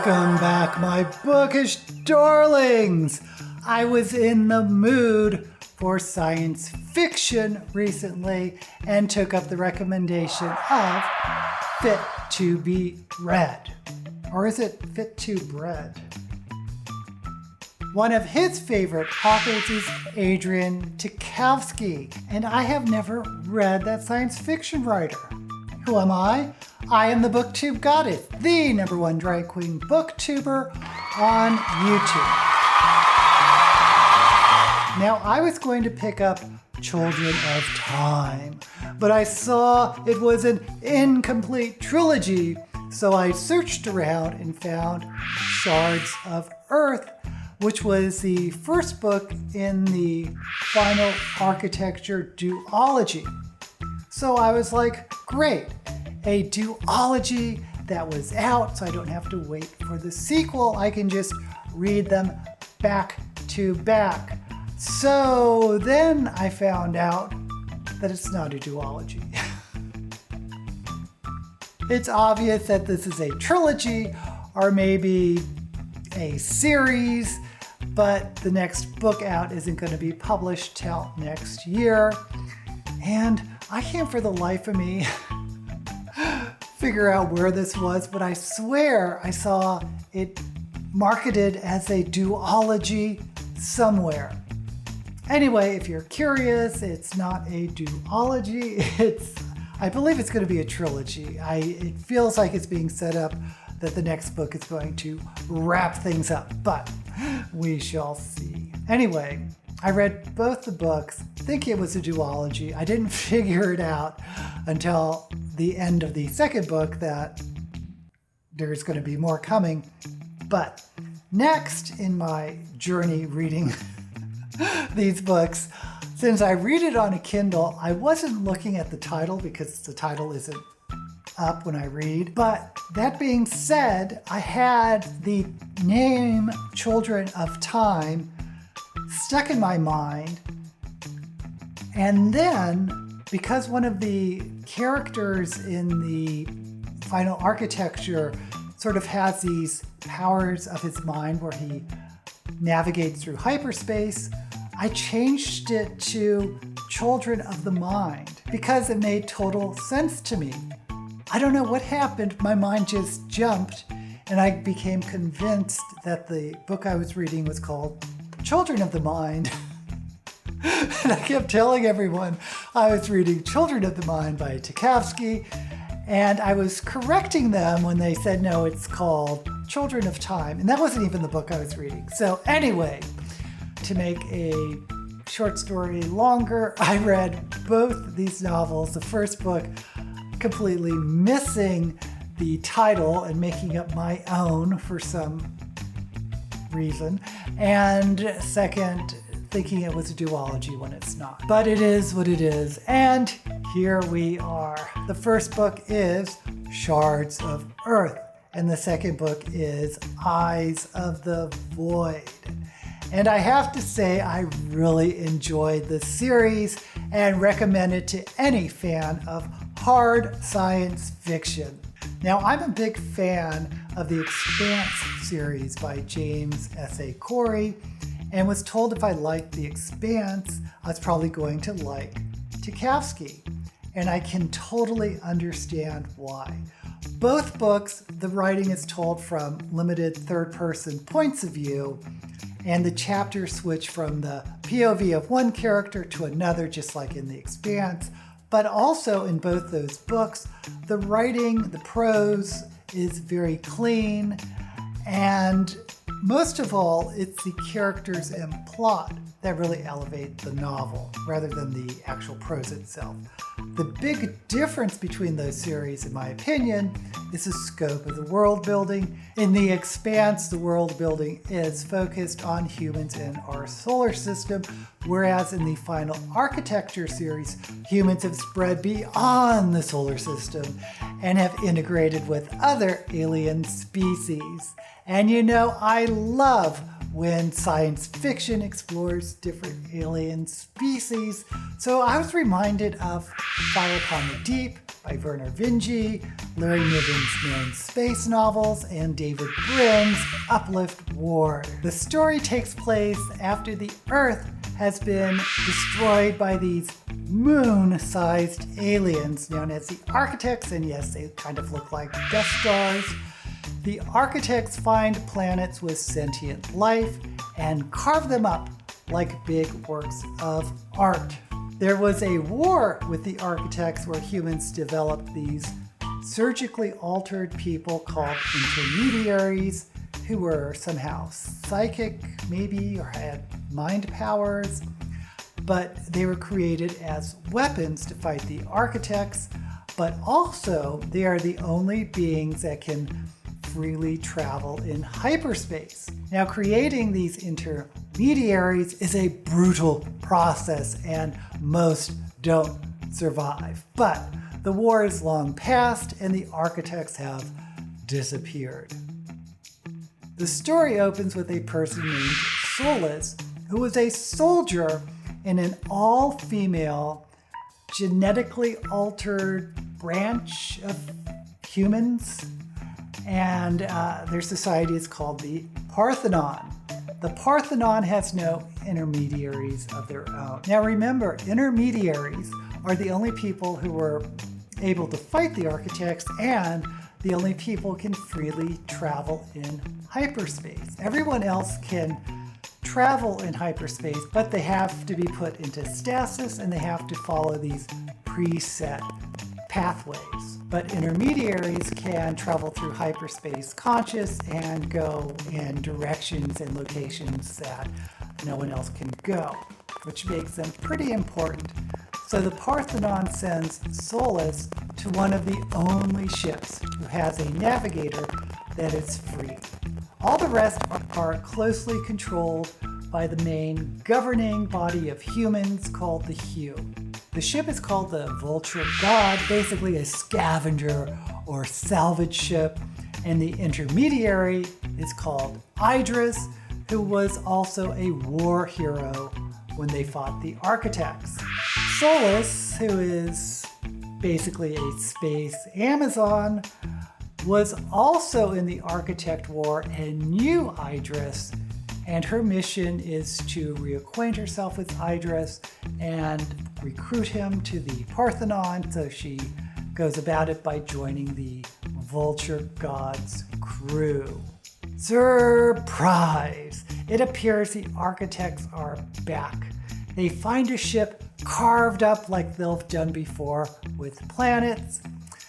Welcome back, my bookish darlings. I was in the mood for science fiction recently and took up the recommendation of Fit to be Read. Or is it Fit to Bread? One of his favorite authors is Adrian Tchaikovsky, and I have never read that science fiction writer. Who am I? I am the booktube goddess, the #1 drag queen booktuber on YouTube. Now, I was going to pick up Children of Time, but I saw it was an incomplete trilogy, so I searched around and found Shards of Earth, which was the first book in the Final Architecture duology. So I was like, great, a duology that was out, so I don't have to wait for the sequel. I can just read them back to back. So then I found out that it's not a duology. It's obvious that this is a trilogy or maybe a series, but the next book out isn't going to be published till next year. And I can't for the life of me figure out where this was, but I swear I saw it marketed as a duology somewhere. Anyway, if you're curious, it's not a duology. I believe it's going to be a trilogy. It feels like it's being set up that the next book is going to wrap things up, but we shall see. Anyway, I read both the books, thinking it was a duology. I didn't figure it out until the end of the second book that there's going to be more coming. But next in my journey reading these books, since I read it on a Kindle, I wasn't looking at the title because the title isn't up when I read. But that being said, I had the name Children of Time stuck in my mind. And then, because one of the characters in the Final Architecture sort of has these powers of his mind where he navigates through hyperspace, I changed it to Children of the Mind because it made total sense to me. I don't know what happened. My mind just jumped and I became convinced that the book I was reading was called Children of the Mind. And I kept telling everyone I was reading Children of the Mind by Tchaikovsky, and I was correcting them when they said, no, it's called Children of Time. And that wasn't even the book I was reading. So anyway, to make a short story longer, I read both these novels. The first book completely missing the title and making up my own for some reason. And second, thinking it was a duology when it's not. But it is what it is. And here we are. The first book is Shards of Earth. And the second book is Eyes of the Void. And I have to say, I really enjoyed the series and recommend it to any fan of hard science fiction. Now, I'm a big fan of the Expanse series by James S.A. Corey, and was told if I liked The Expanse, I was probably going to like Tchaikovsky. And I can totally understand why. Both books, the writing is told from limited third-person points of view, and the chapters switch from the POV of one character to another, just like in The Expanse. But also in both those books, the writing, the prose is very clean, and most of all, it's the characters and plot that really elevate the novel rather than the actual prose itself. The big difference between those series, in my opinion, is the scope of the world building. In The Expanse, the world building is focused on humans in our solar system, whereas in the Final Architecture series, humans have spread beyond the solar system and have integrated with other alien species. And you know, I love when science fiction explores different alien species. So I was reminded of Fire Upon the Deep by Werner Vinge, Larry Niven's known space novels, and David Brin's Uplift War. The story takes place after the Earth has been destroyed by these moon-sized aliens known as the Architects, and yes, they kind of look like Death Stars. The Architects find planets with sentient life and carve them up like big works of art. There was a war with the Architects where humans developed these surgically altered people called intermediaries who were somehow psychic, maybe, or had mind powers, but they were created as weapons to fight the Architects, but also they are the only beings that can freely travel in hyperspace. Now, creating these intermediaries is a brutal process and most don't survive. But the war is long past and the Architects have disappeared. The story opens with a person named Solis, who was a soldier in an all-female, genetically altered branch of humans, and their society is called the Parthenon. The Parthenon has no intermediaries of their own. Now remember, intermediaries are the only people who were able to fight the Architects and the only people who can freely travel in hyperspace. Everyone else can travel in hyperspace, but they have to be put into stasis and they have to follow these preset pathways. But intermediaries can travel through hyperspace conscious and go in directions and locations that no one else can go, which makes them pretty important. So the Parthenon sends Solis to one of the only ships who has a navigator that is free. All the rest are closely controlled by the main governing body of humans called the Hue. The ship is called the Vulture God, basically a scavenger or salvage ship, and the intermediary is called Idris, who was also a war hero when they fought the Architects. Solis, who is basically a space Amazon, was also in the Architect War and knew Idris, and her mission is to reacquaint herself with Idris and recruit him to the Parthenon, so she goes about it by joining the Vulture God's crew. Surprise! It appears the Architects are back. They find a ship carved up like they've done before with planets.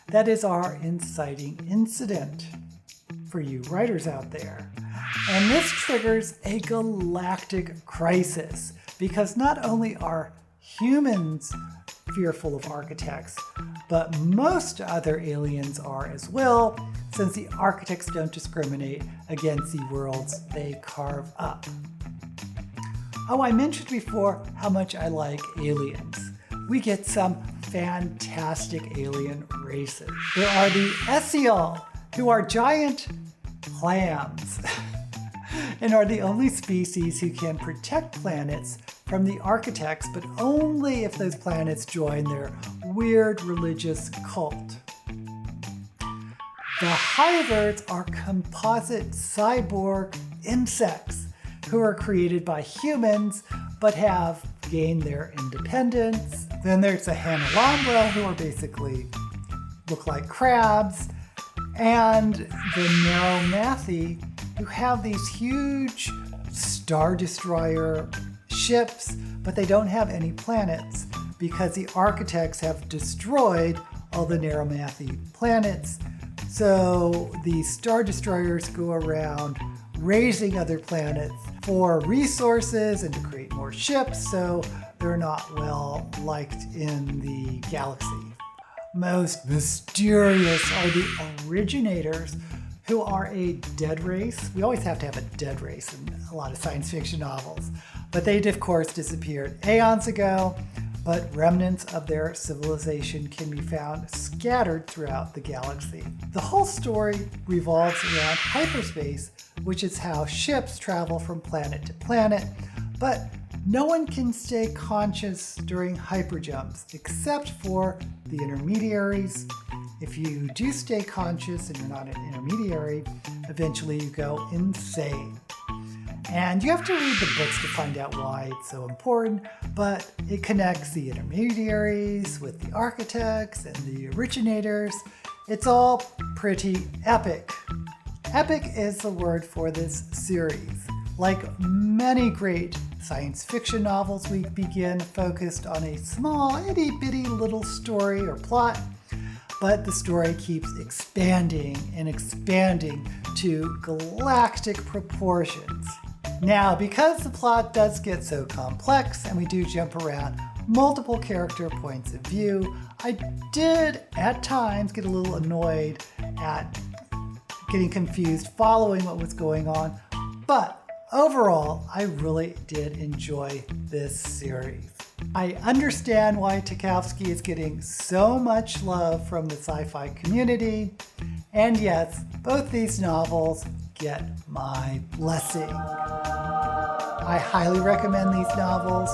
That is our inciting incident for you writers out there. And this triggers a galactic crisis because not only are humans fearful of Architects, but most other aliens are as well, since the Architects don't discriminate against the worlds they carve up. Oh, I mentioned before how much I like aliens. We get some fantastic alien races. There are the Essiel, who are giant clams and are the only species who can protect planets from the Architects, but only if those planets join their weird religious cult. The Hyverts are composite cyborg insects who are created by humans but have gained their independence. Then there's the Hanalambra, who are basically look like crabs, and the Neuromathi, who have these huge Star Destroyer ships, but they don't have any planets because the Architects have destroyed all the Neuromathi planets. So the Star Destroyers go around raising other planets for resources and to create more ships, so they're not well liked in the galaxy. Most mysterious are the Originators, who are a dead race. We always have to have a dead race in a lot of science fiction novels, but they of course disappeared aeons ago, but remnants of their civilization can be found scattered throughout the galaxy. The whole story revolves around hyperspace, which is how ships travel from planet to planet, but no one can stay conscious during hyperjumps except for the intermediaries. If you do stay conscious and you're not an intermediary, eventually you go insane. And you have to read the books to find out why it's so important, but it connects the intermediaries with the architects and the originators. It's all pretty epic. Epic is the word for this series. Like many great science fiction novels, we begin focused on a small, itty-bitty little story or plot, but the story keeps expanding and expanding to galactic proportions. Now, because the plot does get so complex and we do jump around multiple character points of view, I did at times get a little annoyed at getting confused following what was going on, but overall, I really did enjoy this series. I understand why Tchaikovsky is getting so much love from the sci-fi community, and yes, both these novels get my blessing. I highly recommend these novels,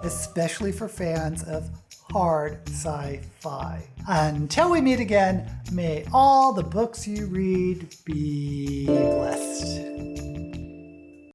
especially for fans of hard sci-fi. Until we meet again, may all the books you read be blessed.